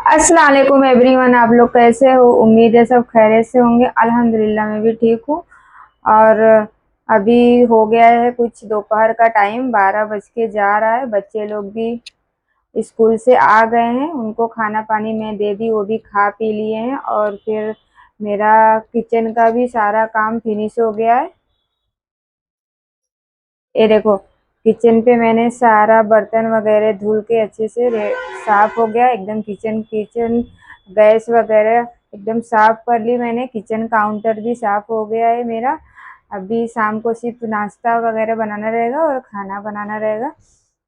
अस्सलाम वालेकुम एवरीवन। आप लोग कैसे हो? उम्मीद है सब खैरियत से होंगे। अल्हम्दुलिल्लाह मैं भी ठीक हूँ। और अभी हो गया है कुछ दोपहर का टाइम, 12 बज के जा रहा है। बच्चे लोग भी स्कूल से आ गए हैं, उनको खाना पानी मैं दे दी, वो भी खा पी लिए हैं। और फिर मेरा किचन का भी सारा काम फिनिश हो गया है। ये देखो, किचन पे मैंने सारा बर्तन वगैरह धुल के अच्छे से साफ हो गया एकदम। किचन किचन गैस वगैरह एकदम साफ कर ली मैंने। किचन काउंटर भी साफ हो गया है मेरा। अभी शाम को सिर्फ नाश्ता वगैरह बनाना रहेगा और खाना बनाना रहेगा।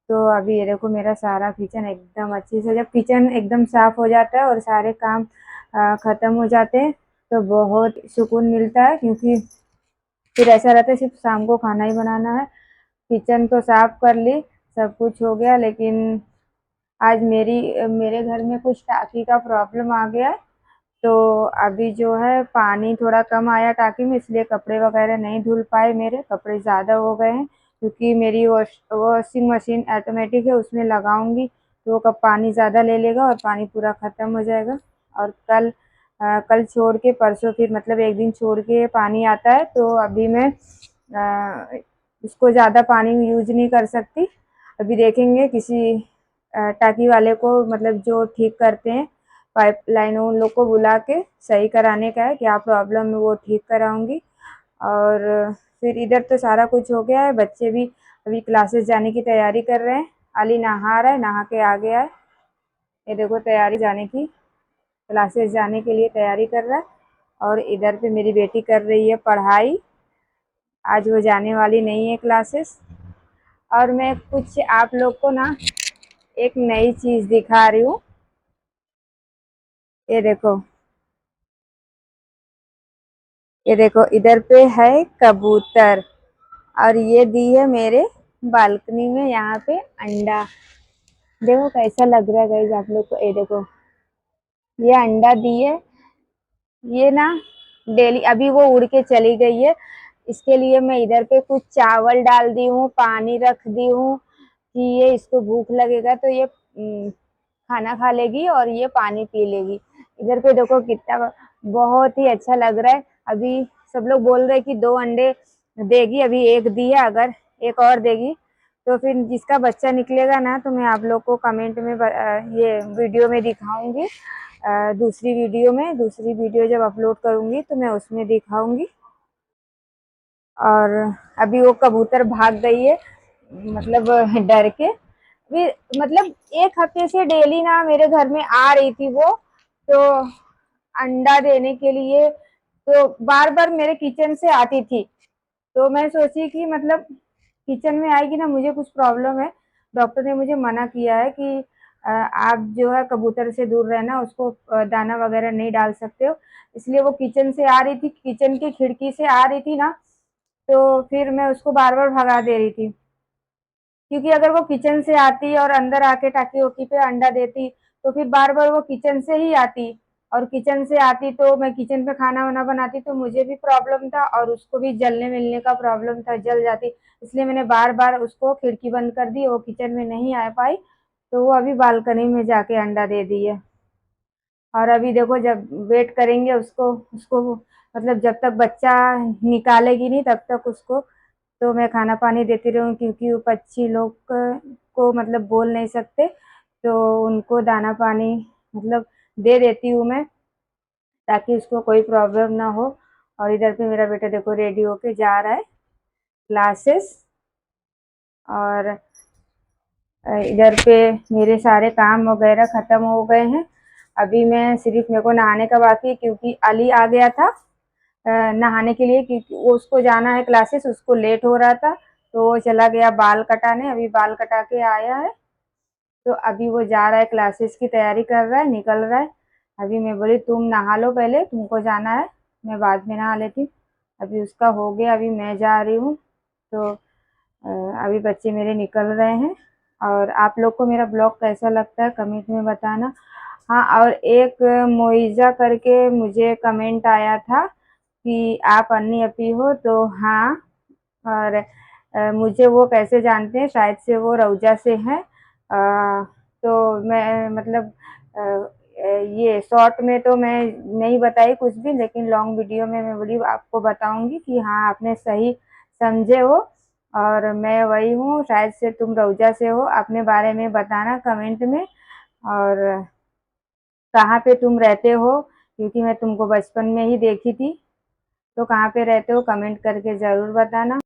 तो अभी ये देखो, मेरा सारा किचन एकदम अच्छे से, जब किचन एकदम साफ हो जाता है और सारे काम खत्म हो जाते हैं तो बहुत सुकून मिलता है, क्योंकि फिर ऐसा रहता है सिर्फ शाम को खाना ही बनाना है। किचन तो साफ कर ली, सब कुछ हो गया, लेकिन आज मेरे घर में कुछ टाकी का प्रॉब्लम आ गया है। तो अभी जो है पानी थोड़ा कम आया टाकी में, इसलिए कपड़े वगैरह नहीं धुल पाए। मेरे कपड़े ज़्यादा हो गए हैं, क्योंकि मेरी वॉशिंग मशीन ऑटोमेटिक है, उसमें लगाऊंगी तो वो कब पानी ज़्यादा ले लेगा और पानी पूरा ख़त्म हो जाएगा। और कल छोड़ के परसों, फिर मतलब एक दिन छोड़ के पानी आता है। तो अभी मैं इसको ज़्यादा पानी यूज नहीं कर सकती। अभी देखेंगे किसी टाकी वाले को, मतलब जो ठीक करते हैं पाइपलाइन, उन लोग को बुला के सही कराने का है, क्या प्रॉब्लम है वो ठीक कराऊंगी। और फिर इधर तो सारा कुछ हो गया है। बच्चे भी अभी क्लासेस जाने की तैयारी कर रहे हैं। अली नहा रहा है, नहा के आ गया है। ये देखो, तैयारी जाने की, क्लासेस जाने के लिए तैयारी कर रहा है। और इधर पे मेरी बेटी कर रही है पढ़ाई। आज वो जाने वाली नहीं है क्लासेस। और मैं कुछ आप लोग को ना एक नई चीज दिखा रही हूँ। ये देखो, ये देखो, इधर पे है कबूतर। और ये दी है मेरे बालकनी में, यहाँ पे अंडा। देखो कैसा लग रहा है गाइस आप लोग को। ये देखो, ये अंडा दी है। ये ना डेली, अभी वो उड़ के चली गई है, इसके लिए मैं इधर पे कुछ चावल डाल दी हूँ, पानी रख दी हूँ कि ये इसको भूख लगेगा तो ये खाना खा लेगी और ये पानी पी लेगी। इधर पे देखो कितना बहुत ही अच्छा लग रहा है। अभी सब लोग बोल रहे हैं कि 2 अंडे देगी, अभी एक दी है, अगर एक और देगी तो फिर जिसका बच्चा निकलेगा ना, तो मैं आप लोग को कमेंट में ये वीडियो में दिखाऊंगी। दूसरी वीडियो जब अपलोड करूंगी तो मैं उसमें दिखाऊंगी। और अभी वो कबूतर भाग गई है, मतलब डर के भी। मतलब एक हफ्ते से डेली ना मेरे घर में आ रही थी वो, तो अंडा देने के लिए तो बार बार मेरे किचन से आती थी। तो मैं सोची कि मतलब किचन में आएगी ना, मुझे कुछ प्रॉब्लम है। डॉक्टर ने मुझे मना किया है कि आप जो है कबूतर से दूर रहना, उसको दाना वगैरह नहीं डाल सकते हो। इसलिए वो किचन से आ रही थी, किचन की खिड़की से आ रही थी ना, तो फिर मैं उसको बार बार भगा दे रही थी। क्योंकि अगर वो किचन से आती और अंदर आके टाकी ओकी पे अंडा देती, तो फिर बार बार वो किचन से ही आती। और किचन से आती तो मैं किचन पे खाना वाना बनाती तो मुझे भी प्रॉब्लम था, और उसको भी जलने मिलने का प्रॉब्लम था, जल जाती। इसलिए मैंने बार बार उसको खिड़की बंद कर दी, वो किचन में नहीं आ पाई। तो वो अभी बालकनी में जाके अंडा दे दी है। और अभी देखो, जब वेट करेंगे उसको उसको मतलब जब तक बच्चा निकालेगी नहीं तब तक उसको तो मैं खाना पानी देती रहूँ, क्योंकि वो पक्षी लोग को मतलब बोल नहीं सकते, तो उनको दाना पानी मतलब दे देती हूँ मैं, ताकि उसको कोई प्रॉब्लम ना हो। और इधर पे मेरा बेटा देखो रेडी होके जा रहा है क्लासेस। और इधर पे मेरे सारे काम वगैरह खत्म हो गए हैं। अभी मैं सिर्फ, मेरे को नहाने का बाकी है, क्योंकि अली आ गया था नहाने के लिए, क्योंकि वो उसको जाना है क्लासेस, उसको लेट हो रहा था तो वो चला गया बाल कटाने। अभी बाल कटा के आया है, तो अभी वो जा रहा है क्लासेस की तैयारी कर रहा है, निकल रहा है। अभी मैं बोली तुम नहा लो पहले, तुमको जाना है, मैं बाद में नहा लेती हूँ। अभी उसका हो गया, अभी मैं जा रही हूँ। तो अभी बच्चे मेरे निकल रहे हैं। और आप लोग को मेरा ब्लॉग कैसा लगता है कमेंट में बताना। हाँ, और एक मोइजा करके मुझे कमेंट आया था कि आप अन्नी अपी हो, तो हाँ। और मुझे वो कैसे जानते हैं, शायद से वो रौजा से हैं। तो मैं मतलब ये शॉर्ट में तो मैं नहीं बताई कुछ भी, लेकिन लॉन्ग वीडियो में मैं बोली आपको बताऊंगी कि हाँ आपने सही समझे हो और मैं वही हूँ, शायद से तुम रौजा से हो। अपने बारे में बताना कमेंट में, और कहाँ पे तुम रहते हो, क्योंकि मैं तुमको बचपन में ही देखी थी। तो कहाँ पे रहते हो कमेंट करके ज़रूर बताना।